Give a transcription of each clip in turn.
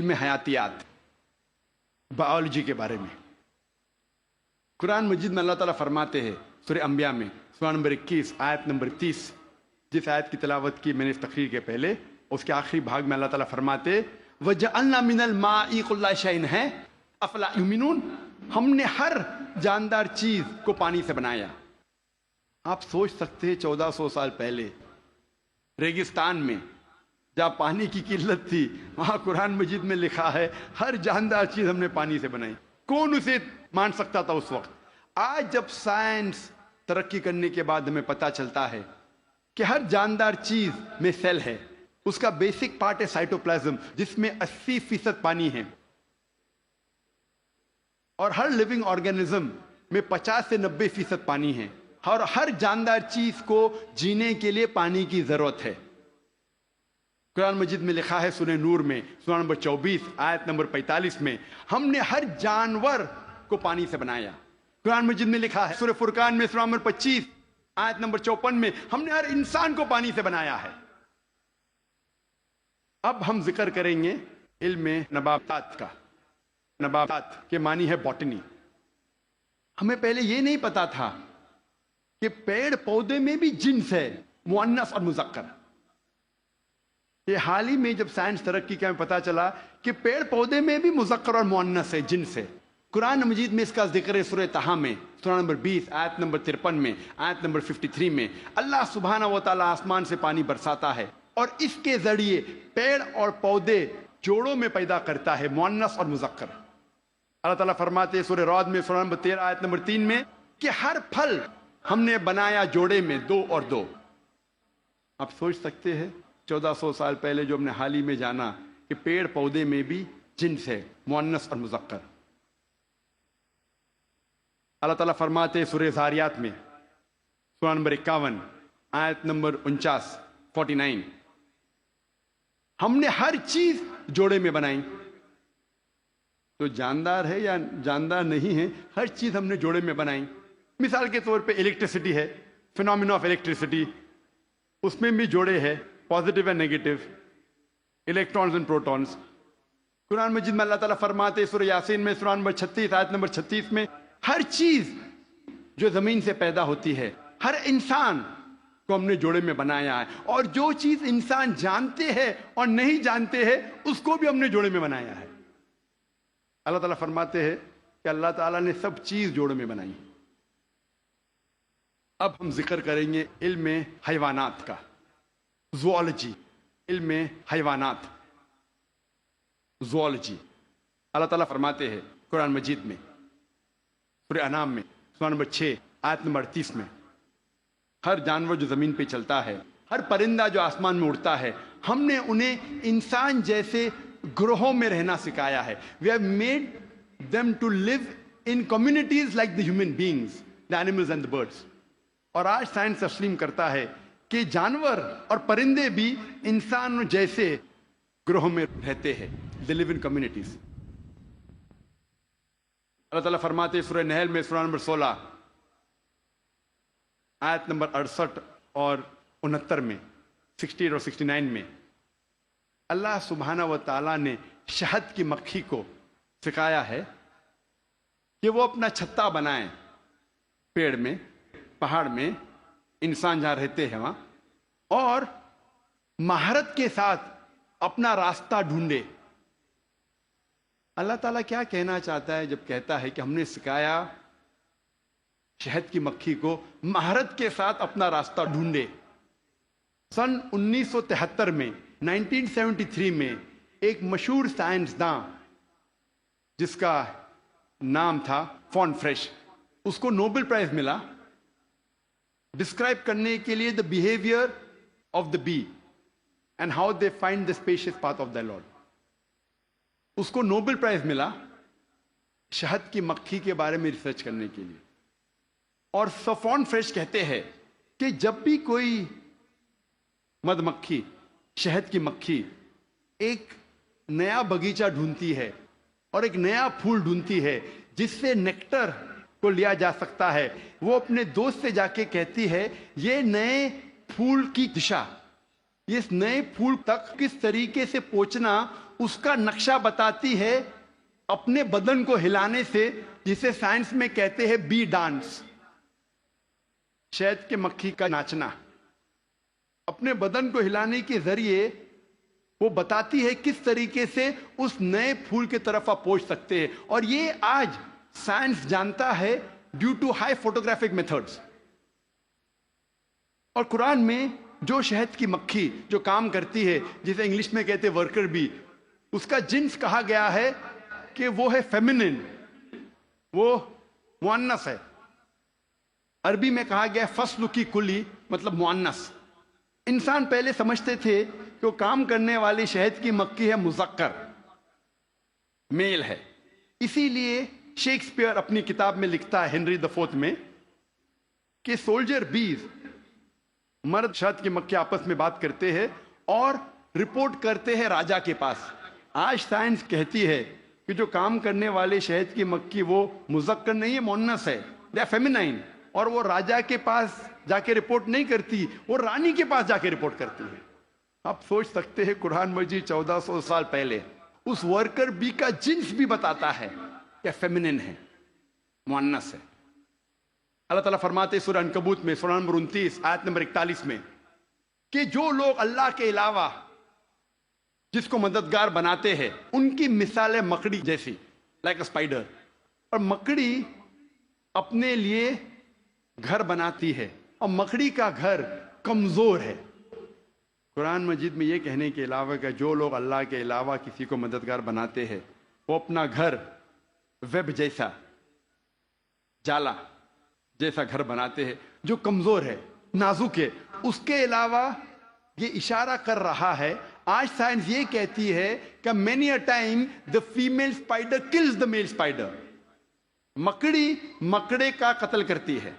علم حیاتیات، بایولوجی کے بارے میں۔ قرآن مجید میں اللہ تعالیٰ فرماتے ہیں سورہ انبیاء میں سورہ نمبر 21 آیت نمبر 30، جس آیت کی تلاوت کی میں نے اس تقریر کے پہلے، اس کے آخری بھاگ میں اللہ تعالیٰ فرماتے وَجَعَلْنَا مِنَ الْمَاءِ كُلَّ شَيْءٍ ہے أَفَلَا يُؤْمِنُونَ، ہم نے ہر جاندار چیز کو پانی سے بنایا۔ آپ سوچ سکتے ہیں 1400 سال پہلے ریگستان میں جہاں پانی کی قلت تھی، وہاں قرآن مجید میں لکھا ہے ہر جاندار چیز ہم نے پانی سے بنائی۔ کون اسے مان سکتا تھا اس وقت؟ آج جب سائنس ترقی کرنے کے بعد ہمیں پتہ چلتا ہے کہ ہر جاندار چیز میں سیل ہے، اس کا بیسک پارٹ ہے سائٹوپلازم، جس میں 80% پانی ہے، اور ہر لیونگ آرگینزم میں 50 سے 90% پانی ہے، اور ہر جاندار چیز کو جینے کے لیے پانی کی ضرورت ہے۔ قرآن مجید میں لکھا ہے سورہ نور میں سورہ نمبر 24 آیت نمبر 45 میں ہم نے ہر جانور کو پانی سے بنایا۔ قرآن مجید میں لکھا ہے سورہ فرقان میں سورہ نمبر 25 آیت نمبر 54 میں ہم نے ہر انسان کو پانی سے بنایا ہے۔ اب ہم ذکر کریں گے علم نباتات کا۔ نباتات کے معنی ہے باٹنی۔ ہمیں پہلے یہ نہیں پتا تھا کہ پیڑ پودے میں بھی جنس ہے، مؤنث اور مذکر۔ یہ حال ہی میں جب سائنس ترقی کا ہمیں پتا چلا کہ پیڑ پودے میں بھی مذکر اور مؤنث ہے، جنس ہے۔ قرآن مجید میں اس کا ذکر ہے سورہ طٰہٰ میں سورہ نمبر 20 آیت نمبر 53 میں، آیت نمبر 53 میں اللہ سبحانہ و تعالیٰ آسمان سے پانی برساتا ہے اور اس کے ذریعے پیڑ اور پودے جوڑوں میں پیدا کرتا ہے، مؤنث اور مذکر۔ اللہ تعالیٰ فرماتے ہیں سورہ رعد میں سورہ نمبر 13 آیت نمبر 3 میں کہ ہر پھل ہم نے بنایا جوڑے میں 2 اور 2۔ آپ سوچ سکتے ہیں 1400 سال پہلے جو ہم نے حال ہی میں جانا کہ پیڑ پودے میں بھی جنس ہے، مؤنث اور مذکر۔ اللہ تعالیٰ فرماتے ہیں سورہ ذاریات میں سورہ نمبر 51 آیت نمبر 49 ہم نے ہر چیز جوڑے میں بنائی۔ تو جاندار ہے یا جاندار نہیں ہے، ہر چیز ہم نے جوڑے میں بنائی۔ مثال کے طور پہ الیکٹریسٹی ہے، فینومینا آف الیکٹریسٹی، اس میں بھی جوڑے ہے، positive and negative, electrons and protons. Quran Majeed میں اللہ تعالیٰ فرماتے سورہ یاسین میں سورہ نمبر 36 آیت نمبر 36 میں ہر چیز جو زمین سے پیدا ہوتی ہے، ہر انسان کو ہم نے جوڑے میں بنایا ہے، اور جو چیز انسان جانتے ہیں اور نہیں جانتے ہیں اس کو بھی ہم نے جوڑے میں بنایا ہے۔ اللہ تعالیٰ فرماتے ہیں کہ اللہ تعالیٰ نے سب چیز جوڑے میں بنائی۔ اب ہم ذکر کریں گے علم حیوانات کا، زوالوجی، علم حیوانات، زوالوجی۔ اللہ تعالیٰ فرماتے ہیں قرآن مجید میں سورہ انعام میں سورہ نمبر 6 آیت نمبر 38 میں ہر جانور جو زمین پہ چلتا ہے، ہر پرندہ جو آسمان میں اڑتا ہے، ہم نے انہیں انسان جیسے گروہوں میں رہنا سکھایا ہے۔ We have made them to live in communities like the human beings, the animals and the birds۔ اور آج سائنس تسلیم کرتا ہے کہ جانور اور پرندے بھی انسان جیسے گروہوں میں رہتے ہیں، they live in communities۔ اللہ تعالیٰ فرماتے ہیں سورہ نحل میں سورہ نمبر 16 آیت نمبر 68 اور 69 میں، 68 اور 69 میں اللہ سبحانہ و تعالیٰ نے شہد کی مکھی کو سکھایا ہے کہ وہ اپنا چھتا بنائیں پیڑ میں، پہاڑ میں، انسان جہاں رہتے ہیں وہاں، اور مہارت کے ساتھ اپنا راستہ ڈھونڈے۔ اللہ تعالیٰ کیا کہنا چاہتا ہے جب کہتا ہے کہ ہم نے سکھایا شہد کی مکھی کو مہارت کے ساتھ اپنا راستہ ڈھونڈے؟ سن 1973 میں 1973 میں ایک مشہور سائنسداں جس کا نام تھا فون فریش، اس کو نوبل پرائز ملا ڈسکرائب کرنے کے لیے the behaviour of the bee and how they find the species path of the lord. اس کو نوبل پرائز ملا شہد کی مکھی کے بارے میں ریسرچ کرنے کے لیے۔ اور فون فریش کہتے ہیں کہ جب بھی کوئی مدھ مکھی، شہد کی مکھی ایک نیا باغیچہ ڈھونڈتی ہے اور ایک نیا پھول ڈھونڈتی ہے جس سے نیکٹر کو لیا جا سکتا ہے، وہ اپنے دوست سے جا کے کہتی ہے یہ نئے پھول کی دشا، یہ اس نئے پھول تک کس طریقے سے پہنچنا اس کا نقشہ بتاتی ہے اپنے بدن کو ہلانے سے، جسے سائنس میں کہتے ہیں بی ڈانس، شہد کے مکھی کا ناچنا۔ اپنے بدن کو ہلانے کے ذریعے وہ بتاتی ہے کس طریقے سے اس نئے پھول کی طرف آپ پہنچ سکتے ہیں، اور یہ آج سائنس جانتا ہے due to high photographic methods. اور قرآن میں جو شہد کی مکھی جو کام کرتی ہے، جسے انگلش میں کہتے ہیں ورکر بی، اس کا جنس کہا گیا ہے کہ وہ ہے فیمنن، وہ مؤنث ہے۔ عربی میں کہا گیا فصل کی کلی، مطلب مؤنث۔ انسان پہلے سمجھتے تھے کہ وہ کام کرنے والی شہد کی مکھی ہے مذکر، میل ہے۔ اسی لیے شیکسپیئر اپنی کتاب میں لکھتا ہے ہنری the fourth میں کہ سولجر بیز، مرد شہد کی مکھی آپس میں بات کرتے ہیں اور رپورٹ کرتے ہیں راجا کے پاس۔ آج سائنس کہتی ہے کہ جو کام کرنے والے شہد کی مکھی وہ مذکر نہیں ہے، مؤنث ہے، دے آر فیمینائن، اور وہ راجا کے پاس جا کے رپورٹ نہیں کرتی، وہ رانی کے پاس جا کے رپورٹ کرتی ہے۔ آپ سوچ سکتے ہیں قرآن مجید 1400 سال پہلے اس ورکر بی کا جنس بھی بتاتا ہے کہ فیمنن ہے، مؤنث ہے۔ اللہ تعالیٰ فرماتے ہیں سورہ عنکبوت میں، سورہ نمبر 29 آیت نمبر 41 میں، کہ جو لوگ اللہ کے علاوہ جس کو مددگار بناتے ہیں ان کی مثال ہے مکڑی جیسی، لائک اے اسپائڈر۔ اور مکڑی اپنے لیے گھر بناتی ہے، اور مکڑی کا گھر کمزور ہے۔ قرآن مجید میں یہ کہنے کے علاوہ کہ جو لوگ اللہ کے علاوہ کسی کو مددگار بناتے ہیں وہ اپنا گھر ویب جیسا، جالا جیسا گھر بناتے ہیں جو کمزور ہے، نازک ہے۔ اس کے علاوہ یہ اشارہ کر رہا ہے، آج سائنس یہ کہتی ہے کہ many a time the female spider kills the male spider، مکڑی مکڑے کا قتل کرتی ہے۔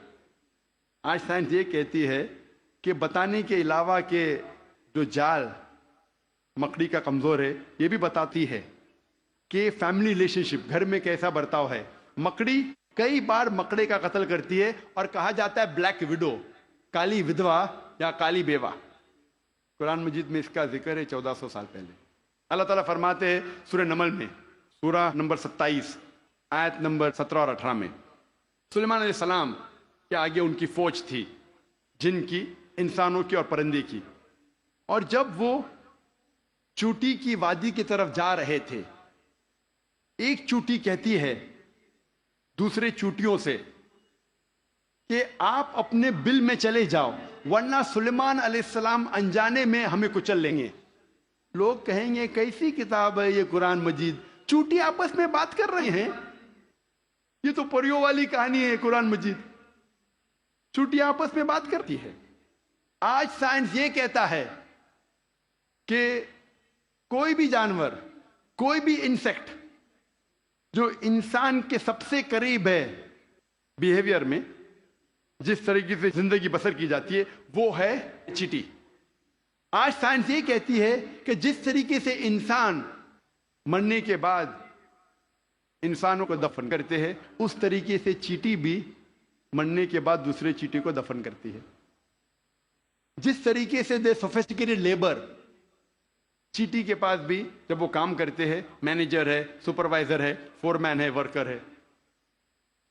آج سائنس یہ کہتی ہے کہ بتانے کے علاوہ کہ جو جال مکڑی کا کمزور ہے، یہ بھی بتاتی ہے کہ فیملی ریلیشن شپ، گھر میں کیسا برتاؤ ہے۔ مکڑی کئی بار مکڑے کا قتل کرتی ہے، اور کہا جاتا ہے بلیک وڈو، کالی ودوا یا کالی بیوہ۔ قرآن مجید میں اس کا ذکر ہے 1400 سال پہلے۔ اللہ تعالیٰ فرماتے ہیں سورہ نمل میں، سورہ نمبر 27 آیت نمبر 17 اور 18 میں، سلیمان علیہ السلام کے آگے ان کی فوج تھی، جن کی، انسانوں کی اور پرندے کی، اور جب وہ چوٹی کی وادی کی طرف جا رہے تھے، ایک چوٹی کہتی ہے دوسرے چوٹیوں سے کہ آپ اپنے بل میں چلے جاؤ ورنہ سلیمان علیہ السلام انجانے میں ہمیں کچل لیں گے۔ لوگ کہیں گے کیسی کتاب ہے یہ قرآن مجید، چوٹی آپس میں بات کر رہے ہیں، یہ تو پریوں والی کہانی ہے قرآن مجید، چوٹی آپس میں بات کرتی ہے۔ آج سائنس یہ کہتا ہے کہ کوئی بھی جانور، کوئی بھی انسیکٹ جو انسان کے سب سے قریب ہے بیہیویئر میں، جس طریقے سے زندگی بسر کی جاتی ہے، وہ ہے چیٹی۔ آج سائنس یہ کہتی ہے کہ جس طریقے سے انسان مرنے کے بعد انسانوں کو دفن کرتے ہیں، اس طریقے سے چیٹی بھی مرنے کے بعد دوسرے چیٹی کو دفن کرتی ہے۔ جس طریقے سے دے سوفسٹیکیٹڈ لیبر، چیٹی کے پاس بھی جب وہ کام کرتے ہیں، مینیجر ہے، سپروائزر ہے، فورمین ہے، ورکر ہے،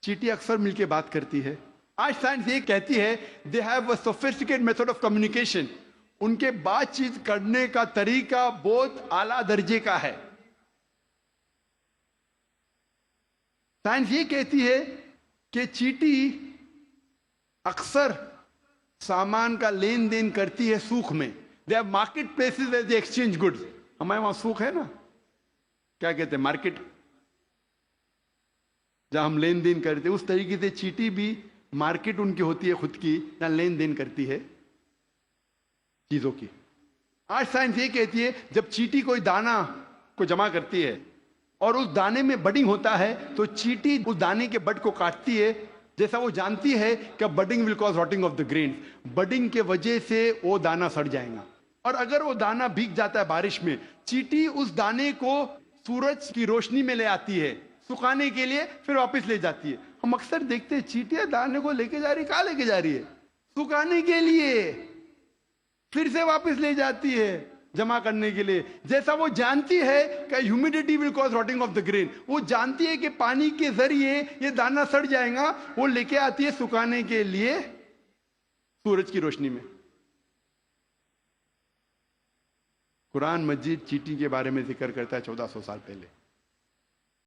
چیٹی اکثر مل کے بات کرتی ہے۔ آج سائنس یہ کہتی ہے they have a sophisticated method of communication, ان کے بات چیت کرنے کا طریقہ بہت اعلیٰ درجے کا ہے۔ سائنس یہ کہتی ہے کہ چیٹی اکثر سامان کا لین دین کرتی ہے سوق میں، they have market places where they exchange goods. ہمارے وہاں سوق ہے نا، کیا کہتے ہیں، مارکیٹ، جہاں ہم لین دین کرتے ہیں، اس طریقے سے چیٹی بھی مارکیٹ ان کی ہوتی ہے خود کی، جہاں لین دین کرتی ہے چیزوں کی۔ آج سائنس یہ کہتی ہے جب چیٹی کوئی دانہ کو جمع کرتی ہے اور اس دانے میں بڈنگ ہوتا ہے تو چیٹی اس دانے کے بڈ کو کاٹتی ہے، جیسا وہ جانتی ہے کہ budding will cause rotting of the grain, budding کے وجہ سے وہ دانہ سڑ جائے گا۔ اور اگر وہ دانہ بھیگ جاتا ہے بارش میں، چیٹی اس دانے کو سورج کی روشنی میں لے آتی ہے سکھانے کے لیے، پھر واپس لے جاتی ہے۔ ہم اکثر دیکھتے ہیں چیٹیاں دانے کو لے کے جا رہی، کہاں لے کے جا رہی ہے؟ سکھانے کے لیے۔ پھر سے واپس لے جاتی ہے جمع کرنے کے لیے. جیسا وہ جانتی ہے کہ humidity will cause rotting of the grain, وہ جانتی ہے کہ پانی کے ذریعے یہ دانہ سڑ جائے گا, وہ لے کے آتی ہے سکھانے کے لیے سورج کی روشنی میں. قرآن مجید چیٹی کے بارے میں ذکر کرتا ہے 1400 سال پہلے.